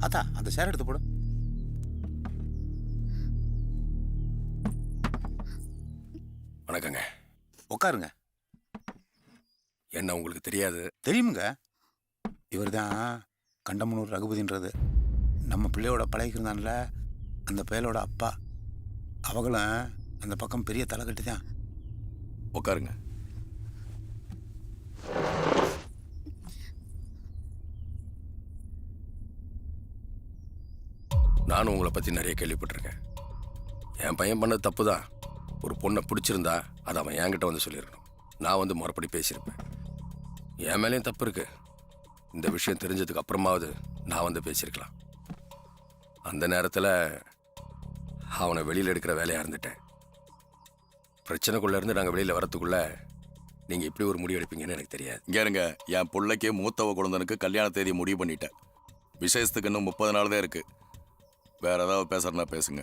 அதான் அந்த சேர் எடுத்து போடு. வணக்கங்க. உட்காருங்க. என்ன உங்களுக்கு தெரியாது? தெரியுமுங்க. இவர் தான் கண்டமனூர் ரகுபதின்றது. நம்ம பிள்ளையோட பழகிருந்தான்ல அந்த பயலோட அப்பா. அவங்களும் அந்த பக்கம் பெரிய தலைக்கட்டி தான். உட்காருங்க. நானும் உங்களை பற்றி நிறைய கேள்விப்பட்டிருக்கேன். என் பையன் பண்ணது தப்பு தான். ஒரு பொண்ணை பிடிச்சிருந்தா அதை அவன் என்கிட்ட வந்து சொல்லியிருக்கணும். நான் வந்து முறைப்படி பேசியிருப்பேன். என் மேலேயும் தப்பு இருக்கு. இந்த விஷயம் தெரிஞ்சதுக்கு அப்புறமாவது நான் வந்து பேசியிருக்கலாம். அந்த நேரத்தில் அவனை வெளியில் எடுக்கிற வேலையாக இருந்துட்டேன். பிரச்சனைக்குள்ளேருந்து நாங்கள் வெளியில் வரத்துக்குள்ள நீங்கள் இப்படி ஒரு முடிவு எடுப்பீங்கன்னு எனக்கு தெரியாது. இங்கே இருங்க, என் பிள்ளைக்கு மூத்தவ குழந்தனுக்கு கல்யாண தேதி முடிவு பண்ணிட்டேன். விசேஷத்துக்கு இன்னும் 30 நாள் தான் இருக்கு. வேற ஏதாவது பேசுறதுனா பேசுங்க.